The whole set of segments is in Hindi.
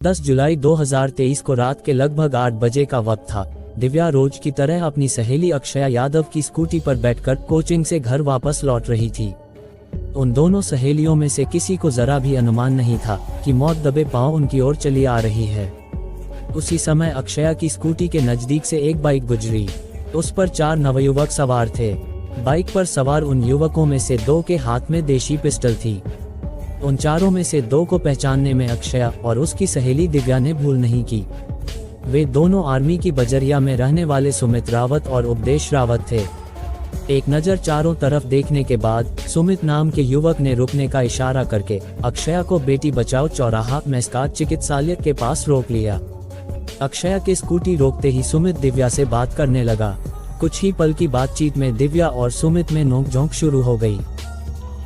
10 जुलाई 2023 को रात के लगभग 8 बजे का वक्त था। दिव्या रोज की तरह अपनी सहेली अक्षया यादव की स्कूटी पर बैठकर कोचिंग से घर वापस लौट रही थी। उन दोनों सहेलियों में से किसी को जरा भी अनुमान नहीं था कि मौत दबे पांव उनकी ओर चली आ रही है। उसी समय अक्षया की स्कूटी के नजदीक से एक बाइक गुजरी। उस पर 4 नवयुवक सवार थे। बाइक पर सवार उन युवकों में से 2 के हाथ में देशी पिस्टल थी। उन चारों में से 2 को पहचानने में अक्षया और उसकी सहेली दिव्या ने भूल नहीं की। वे दोनों आर्मी की बजरिया में रहने वाले सुमित रावत और उपदेश रावत थे। एक नज़र चारों तरफ देखने के बाद सुमित नाम के युवक ने रुकने का इशारा करके अक्षया को बेटी बचाओ चौराहा मेस्काट चिकित्सालय के पास रोक लिया। अक्षया की स्कूटी रोकते ही सुमित दिव्या से बात करने लगा। कुछ ही पल की बातचीत में दिव्या और सुमित में नोकझोंक शुरू हो गई।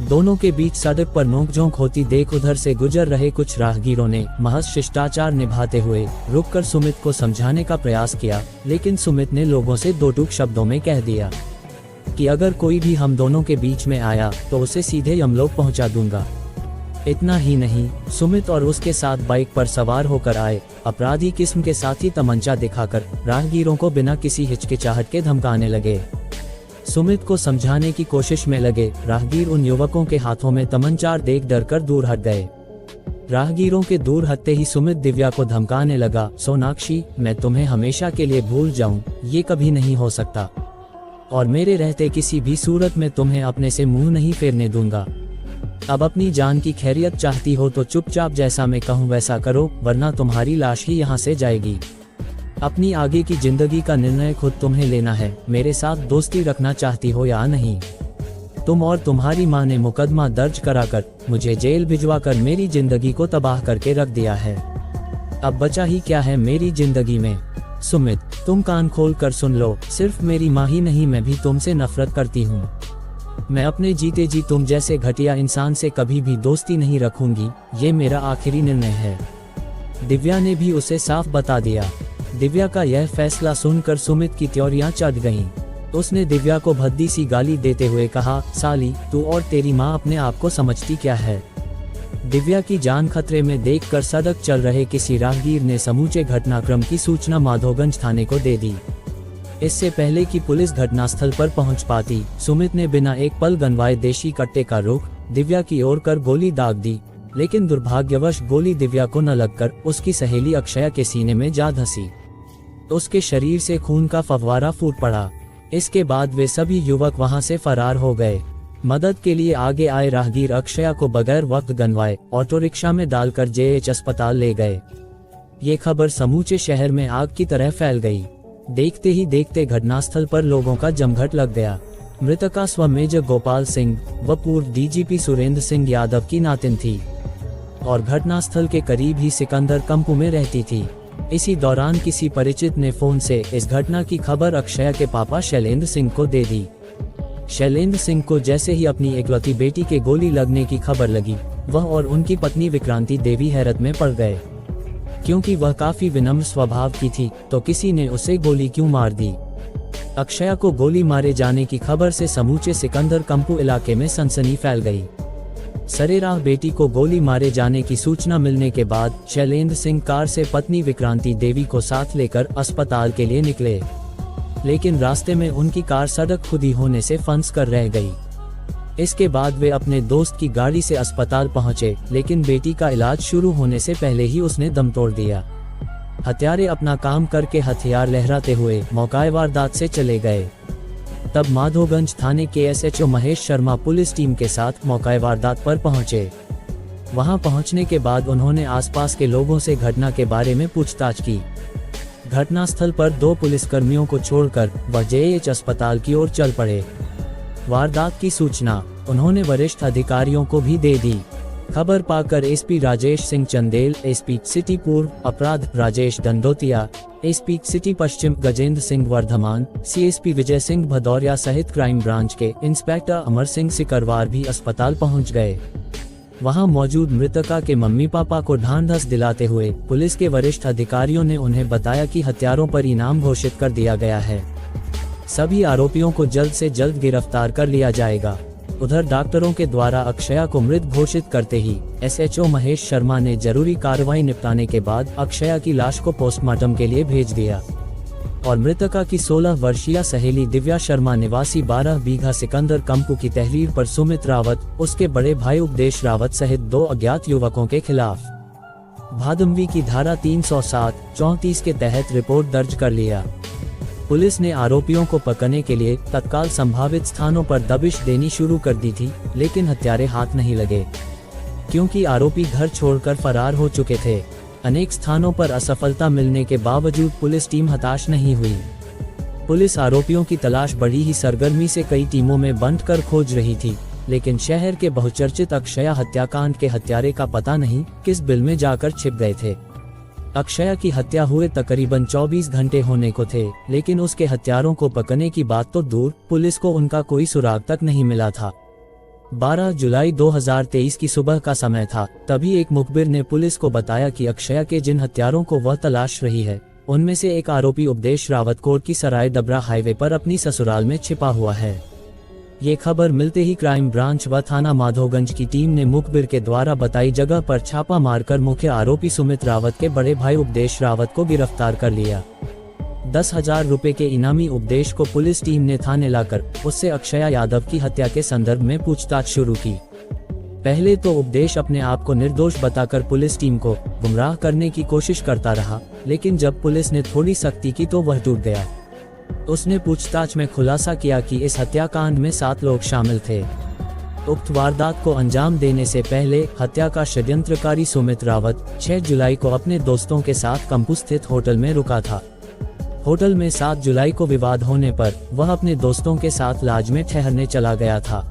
दोनों के बीच सड़क पर नोकझोंक होती देख उधर से गुजर रहे कुछ राहगीरों ने महज शिष्टाचार निभाते हुए रुककर सुमित को समझाने का प्रयास किया, लेकिन सुमित ने लोगों से 2 टूक शब्दों में कह दिया कि अगर कोई भी हम दोनों के बीच में आया तो उसे सीधे यमलोक पहुंचा दूंगा। इतना ही नहीं, सुमित और उसके साथ बाइक पर सवार होकर आए अपराधी किस्म के साथी तमंचा दिखाकर राहगीरों को बिना किसी हिचकिचाहट के धमकाने लगे। सुमित को समझाने की कोशिश में लगे राहगीर उन युवकों के हाथों में तमंचार देख डरकर दूर हट गए। राहगीरों के दूर हटते ही सुमित दिव्या को धमकाने लगा, सोनाक्षी, मैं तुम्हें हमेशा के लिए भूल जाऊं, ये कभी नहीं हो सकता, और मेरे रहते किसी भी सूरत में तुम्हें अपने से मुंह नहीं फेरने दूंगा। अब अपनी जान की खैरियत चाहती हो तो चुपचाप जैसा मैं कहूँ वैसा करो, वरना तुम्हारी लाश ही यहाँ से जाएगी। अपनी आगे की जिंदगी का निर्णय खुद तुम्हें लेना है। मेरे साथ दोस्ती रखना चाहती हो या नहीं? तुम और तुम्हारी माँ ने मुकदमा दर्ज कराकर मुझे जेल भिजवाकर मेरी जिंदगी को तबाह करके रख दिया है। अब बचा ही क्या है मेरी जिंदगी में? सुमित, तुम कान खोल कर सुन लो, सिर्फ मेरी माँ ही नहीं, मैं भी तुमसे नफरत करती हूँ। मैं अपने जीते जी तुम जैसे घटिया इंसान से कभी भी दोस्ती नहीं रखूंगी। ये मेरा आखिरी निर्णय है। दिव्या ने भी उसे साफ बता दिया। दिव्या का यह फैसला सुनकर सुमित की त्योरियां चढ़ गईं। उसने दिव्या को भद्दी सी गाली देते हुए कहा, साली, तू और तेरी माँ अपने आप को समझती क्या है? दिव्या की जान खतरे में देखकर सड़क चल रहे किसी राहगीर ने समूचे घटनाक्रम की सूचना माधोगंज थाने को दे दी। इससे पहले कि पुलिस घटनास्थल पर पहुंच पाती, सुमित ने बिना एक पल गंवाए देशी कट्टे का रुख दिव्या की ओर कर गोली दाग दी, लेकिन दुर्भाग्यवश गोली दिव्या को न लगकर उसकी सहेली अक्षया के सीने में जा धंसी। उसके शरीर से खून का फव्वारा फूट पड़ा। इसके बाद वे सभी युवक वहां से फरार हो गए। मदद के लिए आगे आए राहगीर अक्षया को बगैर वक्त गंवाए ऑटो रिक्शा में डालकर जेएच अस्पताल ले गए। ये खबर समूचे शहर में आग की तरह फैल गई। देखते ही देखते घटनास्थल पर लोगों का जमघट लग गया। मृतका स्व मेजर गोपाल सिंह व पूर्व डीजीपी सुरेंद्र सिंह यादव की नातिन थी और घटनास्थल के करीब ही सिकंदर कंपू में रहती थी। इसी दौरान किसी परिचित ने फोन से इस घटना की खबर अक्षया के पापा शैलेंद्र सिंह को दे दी। शैलेंद्र सिंह को जैसे ही अपनी इकलौती बेटी के गोली लगने की खबर लगी, वह और उनकी पत्नी विक्रांति देवी हैरत में पड़ गए। क्योंकि वह काफी विनम्र स्वभाव की थी, तो किसी ने उसे गोली क्यों मार दी? अक्षया को गोली मारे जाने की खबर से समूचे सिकंदर कंपू इलाके में सनसनी फैल गई। सरेराह बेटी को गोली मारे जाने की सूचना मिलने के बाद शैलेंद्र सिंह कार से पत्नी विक्रांति देवी को साथ लेकर अस्पताल के लिए निकले, लेकिन रास्ते में उनकी कार सड़क खुदी होने से फंस कर रह गई। इसके बाद वे अपने दोस्त की गाड़ी से अस्पताल पहुंचे, लेकिन बेटी का इलाज शुरू होने से पहले ही उसने दम तोड़ दिया। हत्यारे अपना काम करके हथियार लहराते हुए मौका वारदात से चले गए। तब माधोगंज थाने के SHO Mahesh Sharma police team के साथ मौका वारदात पर पहुंचे। वहां पहुंचने के बाद उन्होंने आसपास के लोगों से घटना के बारे में पूछताछ की। घटनास्थल पर 2 पुलिसकर्मियों को छोड़कर वह जेएच अस्पताल की ओर चल पड़े। वारदात की सूचना उन्होंने वरिष्ठ अधिकारियों को भी दे दी। खबर पाकर SP Rajesh Singh Chandel, SP city पूर्व अपराध राजेश दंडोतिया, एसपी सिटी पश्चिम गजेंद्र सिंह वर्धमान, सीएसपी विजय सिंह भदौरिया सहित क्राइम ब्रांच के इंस्पेक्टर अमर सिंह सिकरवार भी अस्पताल पहुंच गए। वहां मौजूद मृतका के मम्मी पापा को ढांढस दिलाते हुए पुलिस के वरिष्ठ अधिकारियों ने उन्हें बताया कि हत्यारों पर इनाम घोषित कर दिया गया है। सभी आरोपियों को जल्द से जल्द गिरफ्तार कर लिया जाएगा। उधर डॉक्टरों के द्वारा अक्षया को मृत घोषित करते ही एसएचओ महेश शर्मा ने जरूरी कार्रवाई निपटाने के बाद अक्षया की लाश को पोस्टमार्टम के लिए भेज दिया और मृतका की 16 वर्षीय सहेली दिव्या शर्मा निवासी 12 बीघा सिकंदर कंपू की तहरीर पर सुमित रावत, उसके बड़े भाई उपदेश रावत सहित 2 अज्ञात युवकों के खिलाफ भादमवी की धारा 307-34 के तहत रिपोर्ट दर्ज कर लिया। पुलिस ने आरोपियों को पकड़ने के लिए तत्काल संभावित स्थानों पर दबिश देनी शुरू कर दी थी, लेकिन हत्यारे हाथ नहीं लगे क्योंकि आरोपी घर छोड़कर फरार हो चुके थे। अनेक स्थानों पर असफलता मिलने के बावजूद पुलिस टीम हताश नहीं हुई। पुलिस आरोपियों की तलाश बड़ी ही सरगर्मी से कई टीमों में बंटकर खोज रही थी, लेकिन शहर के बहुचर्चित अक्षया हत्याकांड के हत्यारे का पता नहीं किस बिल में जाकर छिप गए थे। अक्षया की हत्या हुए तकरीबन 24 घंटे होने को थे, लेकिन उसके हत्यारों को पकड़ने की बात तो दूर, पुलिस को उनका कोई सुराग तक नहीं मिला था। 12 जुलाई 2023 की सुबह का समय था, तभी एक मुखबिर ने पुलिस को बताया कि अक्षया के जिन हत्यारों को वह तलाश रही है, उनमें से एक आरोपी उपदेश रावत कोट की सराय डबरा हाईवे पर अपनी ससुराल में छिपा हुआ है। ये खबर मिलते ही क्राइम ब्रांच व थाना माधोगंज की टीम ने मुखबिर के द्वारा बताई जगह पर छापा मारकर मुख्य आरोपी सुमित रावत के बड़े भाई उपदेश रावत को गिरफ्तार कर लिया। 10,000 रुपए के इनामी उपदेश को पुलिस टीम ने थाने लाकर उससे अक्षया यादव की हत्या के संदर्भ में पूछताछ शुरू की। पहले तो उपदेश अपने आप को निर्दोष बताकर पुलिस टीम को गुमराह करने की कोशिश करता रहा, लेकिन जब पुलिस ने थोड़ी सख्ती की तो वह टूट गया। उसने पूछताछ में खुलासा किया कि इस हत्याकांड में 7 लोग शामिल थे। उक्त वारदात को अंजाम देने से पहले हत्या का षड्यंत्रकारी सुमित रावत 6 जुलाई को अपने दोस्तों के साथ कंपू स्थित होटल में रुका था। होटल में 7 जुलाई को विवाद होने पर वह अपने दोस्तों के साथ लॉज में ठहरने चला गया था।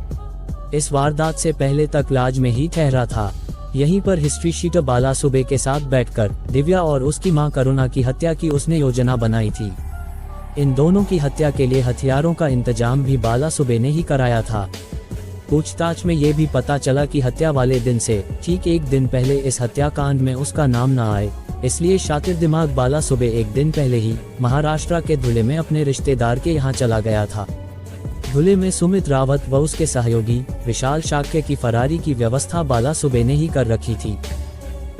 इस वारदात से पहले तक लॉज में ही ठहरा था। यहीं पर हिस्ट्री शीटर बाला सुबे के साथ बैठकर दिव्या और उसकी मां करुणा की हत्या की उसने योजना बनाई थी। इन दोनों की हत्या के लिए हथियारों का इंतजाम भी बाला सुबे ने ही कराया था। पूछताछ में ये भी पता चला कि हत्या वाले दिन से ठीक एक दिन पहले इस हत्याकांड में उसका नाम न आए, इसलिए शातिर दिमाग बाला सुबह एक दिन पहले ही महाराष्ट्र के धुले में अपने रिश्तेदार के यहाँ चला गया था। धुले में सुमित रावत व उसके सहयोगी विशाल शाक्य की फरारी की व्यवस्था बाला सुबह ने ही कर रखी थी।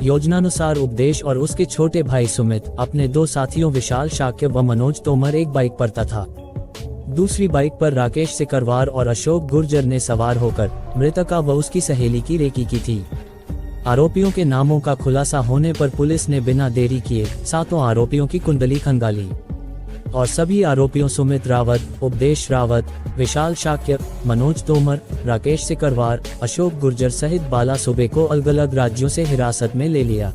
योजनानुसार उपदेश और उसके छोटे भाई सुमित अपने 2 साथियों विशाल शाक्य व मनोज तोमर एक बाइक पर तथा दूसरी बाइक पर राकेश सिकरवार और अशोक गुर्जर ने सवार होकर मृतका व उसकी सहेली की रेकी की थी। आरोपियों के नामों का खुलासा होने पर पुलिस ने बिना देरी किए 7 आरोपियों की कुंडली खंगाली और सभी आरोपियों सुमित रावत, उपदेश रावत, विशाल शाक्य, मनोज तोमर, राकेश सिकरवार, अशोक गुर्जर सहित बाला सुबे को अलग अलग राज्यों से हिरासत में ले लिया।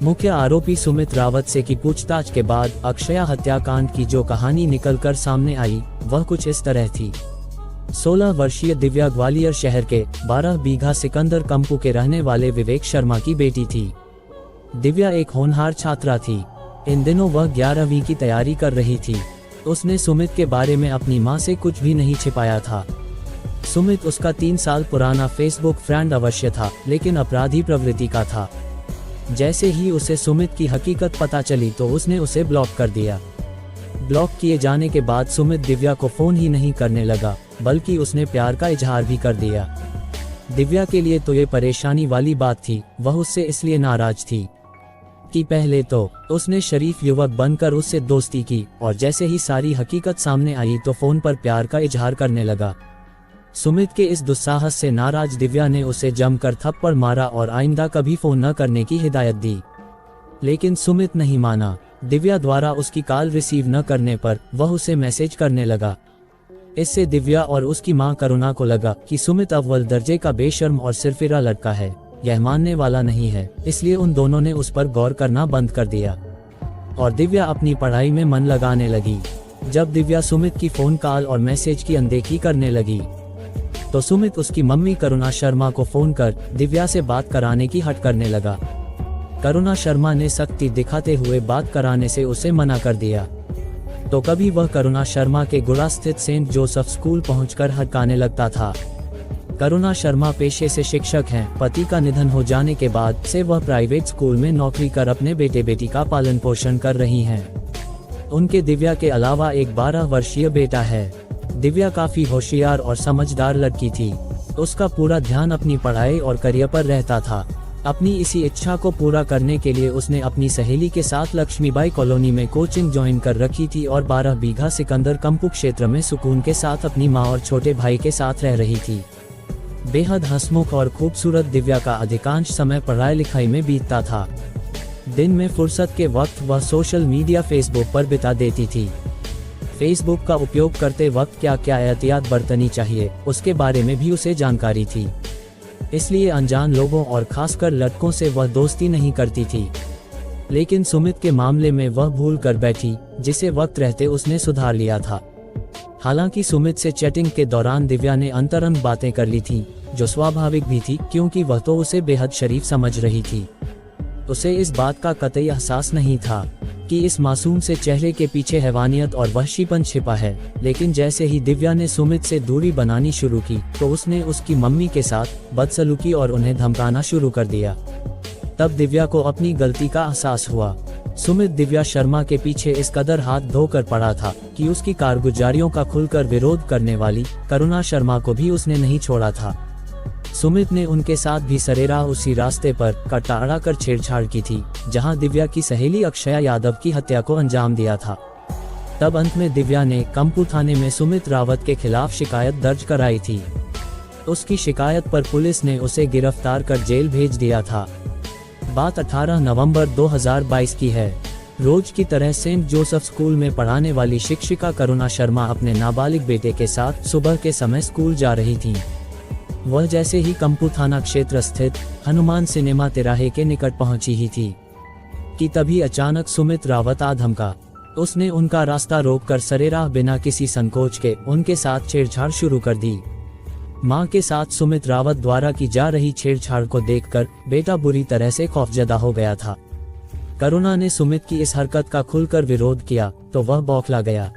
मुख्य आरोपी सुमित रावत से की पूछताछ के बाद अक्षया हत्याकांड की जो कहानी निकलकर सामने आई वह कुछ इस तरह थी। 16 वर्षीय दिव्या ग्वालियर शहर के 12 बीघा सिकंदर कंपू के रहने वाले विवेक शर्मा की बेटी थी। दिव्या एक होनहार छात्रा थी। इन दिनों वह 11वीं की तैयारी कर रही थी। उसने सुमित के बारे में अपनी मां से कुछ भी नहीं छिपाया था। सुमित उसका 3 साल पुराना फेसबुक फ्रेंड अवश्य था, लेकिन अपराधी प्रवृत्ति का था। जैसे ही उसे सुमित की हकीकत पता चली तो उसने उसे ब्लॉक कर दिया। ब्लॉक किए जाने के बाद सुमित दिव्या को फोन ही नहीं करने लगा, बल्कि उसने प्यार का इजहार भी कर दिया। दिव्या के लिए तो ये परेशानी वाली बात थी, वह उससे इसलिए नाराज थी कि पहले तो उसने शरीफ युवक बनकर उससे दोस्ती की और जैसे ही सारी हकीकत सामने आई तो फोन पर प्यार का इजहार करने लगा। सुमित के इस दुस्साहस से नाराज दिव्या ने उसे जमकर थप्पड़ मारा और आइंदा कभी फोन न करने की हिदायत दी, लेकिन सुमित नहीं माना। दिव्या द्वारा उसकी कॉल रिसीव न करने पर वह उसे मैसेज करने लगा। इससे दिव्या और उसकी मां करुणा को लगा कि सुमित अव्वल दर्जे का बेशर्म और सिरफिरा लड़का है, यह मानने वाला नहीं है, इसलिए उन दोनों ने उस पर गौर करना बंद कर दिया और दिव्या अपनी पढ़ाई में मन लगाने लगी। जब दिव्या सुमित की फोन कॉल और मैसेज की अनदेखी करने लगी तो सुमित उसकी मम्मी करुणा शर्मा को फोन कर दिव्या से बात कराने की हट करने लगा। करुणा शर्मा ने सख्ती दिखाते हुए बात कराने से उसे मना कर दिया। तो कभी वह करुणा शर्मा के गुड़ा स्थित सेंट जोसेफ स्कूल पहुंचकर हड़काने लगता था। करुणा शर्मा पेशे से शिक्षक हैं। पति का निधन हो जाने के बाद से वह प्राइवेट स्कूल में नौकरी कर अपने बेटे बेटी का पालन पोषण कर रही हैं। उनके दिव्या के अलावा एक 12 वर्षीय बेटा है। दिव्या काफी होशियार और समझदार लड़की थी। उसका पूरा ध्यान अपनी पढ़ाई और करियर पर रहता था। अपनी इसी इच्छा को पूरा करने के लिए उसने अपनी सहेली के साथ लक्ष्मीबाई कॉलोनी में कोचिंग ज्वाइन कर रखी थी और 12 बीघा सिकंदर कंपू क्षेत्र में सुकून के साथ अपनी मां और छोटे भाई के साथ रह रही थी। बेहद हंसमुख और खूबसूरत दिव्या का अधिकांश समय पढ़ाई लिखाई में बीतता था। दिन में फुर्सत के वक्त वह सोशल मीडिया फेसबुक पर बिता देती थी। फेसबुक का उपयोग करते वक्त क्या क्या एहतियात बरतनी चाहिए उसके बारे में भी उसे जानकारी थी। इसलिए अनजान लोगों और खासकर लड़कों से वह दोस्ती नहीं करती थी। लेकिन सुमित के मामले में वह भूल कर बैठी, जिसे वक्त रहते उसने सुधार लिया था। हालांकि सुमित से चैटिंग के दौरान दिव्या ने अंतरंग बातें कर ली थी, जो स्वाभाविक भी थी क्योंकि वह तो उसे बेहद शरीफ समझ रही थी। उसे इस बात का कतई एहसास नहीं था कि इस मासूम से चेहरे के पीछे हैवानियत और वहशीपन छिपा है। लेकिन जैसे ही दिव्या ने सुमित से दूरी बनानी शुरू की तो उसने उसकी मम्मी के साथ बदसलूकी और उन्हें धमकाना शुरू कर दिया। तब दिव्या को अपनी गलती का एहसास हुआ। सुमित दिव्या शर्मा के पीछे इस कदर हाथ धोकर पड़ा था कि उसकी कारगुजारियों का खुलकर विरोध करने वाली करुणा शर्मा को भी उसने नहीं छोड़ा था। सुमित ने उनके साथ भी सरेराह उसी रास्ते पर कट्टा अड़ाकर छेड़छाड़ की थी जहां दिव्या की सहेली अक्षया यादव की हत्या को अंजाम दिया था। तब अंत में दिव्या ने कंपू थाने में सुमित रावत के खिलाफ शिकायत दर्ज कराई थी। उसकी शिकायत पर पुलिस ने उसे गिरफ्तार कर जेल भेज दिया था। बात 18 नवंबर 2022 की है। रोज की तरह सेंट जोसेफ स्कूल में पढ़ाने वाली शिक्षिका करुणा शर्मा अपने नाबालिग बेटे के साथ सुबह के समय स्कूल जा रही थीं। वह जैसे ही कंपू थाना क्षेत्र स्थित हनुमान सिनेमा तिराहे के निकट पहुंची ही थी कि तभी अचानक सुमित रावत आ धमका। उसने उनका रास्ता रोककर सरेराह बिना किसी संकोच के उनके साथ छेड़छाड़ शुरू कर दी। मां के साथ सुमित रावत द्वारा की जा रही छेड़छाड़ को देखकर बेटा बुरी तरह से खौफजदा हो गया था। करुणा ने सुमित की इस हरकत का खुलकर विरोध किया तो वह बौखला गया।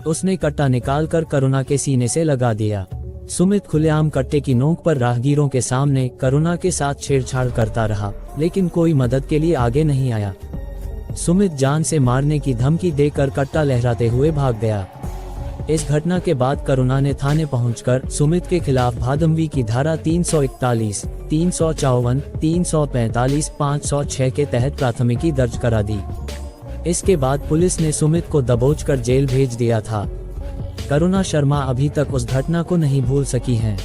उसने कट्टा निकालकर करुणा के सीने से लगा दिया। सुमित खुलेआम कट्टे की नोक पर राहगीरों के सामने करुणा के साथ छेड़छाड़ करता रहा, लेकिन कोई मदद के लिए आगे नहीं आया। सुमित जान से मारने की धमकी देकर कट्टा लहराते हुए भाग गया। इस घटना के बाद करुणा ने थाने पहुंचकर सुमित के खिलाफ भादमवी की धारा 341, 354, 345, 506 के तहत प्राथमिकी दर्ज करा दी। इसके बाद पुलिस ने सुमित को दबोचकर जेल भेज दिया था। करुणा शर्मा अभी तक उस घटना को नहीं भूल सकी हैं।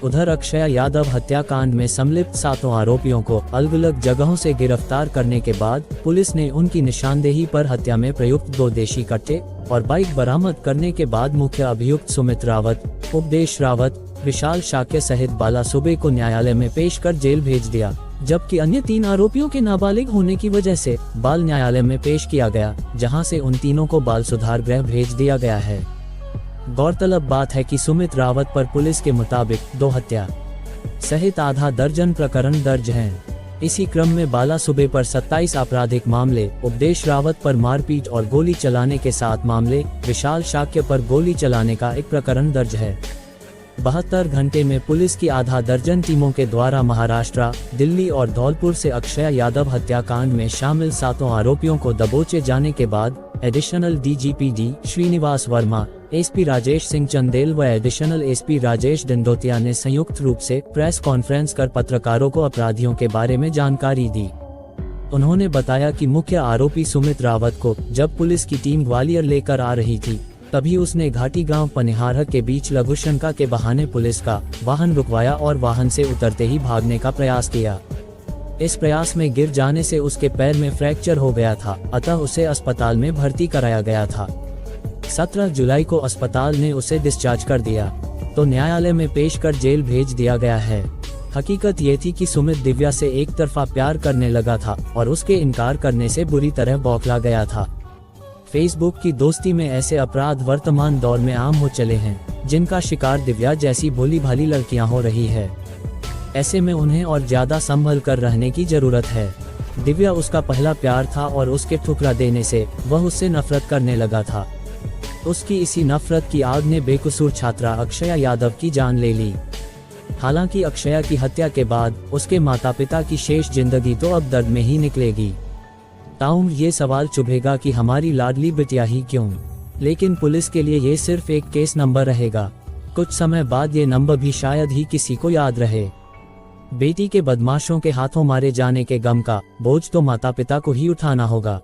उधर अक्षया यादव हत्याकांड में संलिप्त 7 आरोपियों को अलग अलग जगहों से गिरफ्तार करने के बाद पुलिस ने उनकी निशानदेही पर हत्या में प्रयुक्त 2 देशी कट्टे और बाइक बरामद करने के बाद मुख्य अभियुक्त सुमित रावत, उपदेश रावत, विशाल शाक्य सहित बाला सुबे को न्यायालय में पेश कर जेल भेज दिया, जबकि अन्य 3 आरोपियों के नाबालिग होने की वजह से बाल न्यायालय में पेश किया गया, जहां से उन तीनों को बाल सुधार गृह भेज दिया गया है। गौरतलब बात है कि सुमित रावत पर पुलिस के मुताबिक 2 हत्या सहित आधा दर्जन प्रकरण दर्ज हैं। इसी क्रम में बाला सुबे पर 27 आपराधिक मामले, उपदेश रावत पर मारपीट और गोली चलाने के 7 मामले, विशाल शाक्य पर गोली चलाने का 1 प्रकरण दर्ज है। 72 घंटे में पुलिस की आधा दर्जन टीमों के द्वारा महाराष्ट्र, दिल्ली और धौलपुर से अक्षया यादव हत्याकांड में शामिल 7 आरोपियों को दबोचे जाने के बाद additional DGP D Srinivas Varma, SP Rajesh Singh Chandel व एडिशनल एसपी राजेश डंडोतिया ने संयुक्त रूप से प्रेस कॉन्फ्रेंस कर पत्रकारों को अपराधियों के बारे में जानकारी दी। उन्होंने बताया कि मुख्य आरोपी सुमित रावत को जब पुलिस की टीम ग्वालियर लेकर आ रही थी, तभी उसने घाटी गांव पनिहारक के बीच लघुशंका के बहाने पुलिस का वाहन रुकवाया और वाहन से उतरते ही भागने का प्रयास किया। इस प्रयास में गिर जाने से उसके पैर में फ्रैक्चर हो गया था, अतः उसे अस्पताल में भर्ती कराया गया था। 17 जुलाई को अस्पताल ने उसे डिस्चार्ज कर दिया तो न्यायालय में पेश कर जेल भेज दिया गया है। हकीकत ये थी कि सुमित दिव्या से एक तरफा प्यार करने लगा था और उसके इनकार करने से बुरी तरह बौखला गया था। फेसबुक की दोस्ती में ऐसे अपराध वर्तमान दौर में आम हो चले हैं, जिनका शिकार दिव्या जैसी भोली भाली लड़कियां हो रही है। ऐसे में उन्हें और ज्यादा संभल कर रहने की जरूरत है। दिव्या उसका पहला प्यार था और उसके ठुकरा देने से वह उससे नफरत करने लगा था। उसकी इसी नफरत की आग ने बेकसूर छात्रा अक्षया यादव की जान ले ली। हालांकि अक्षया की हत्या के बाद उसके माता पिता की शेष जिंदगी तो अब दर्द में ही निकलेगी। ताउम ये सवाल चुभेगा कि हमारी लाडली बिटिया ही क्यों लेकिन पुलिस के लिए ये सिर्फ एक केस नंबर रहेगा। कुछ समय बाद ये नंबर भी शायद ही किसी को याद रहे। बेटी के बदमाशों के हाथों मारे जाने के गम का बोझ तो माता पिता को ही उठाना होगा।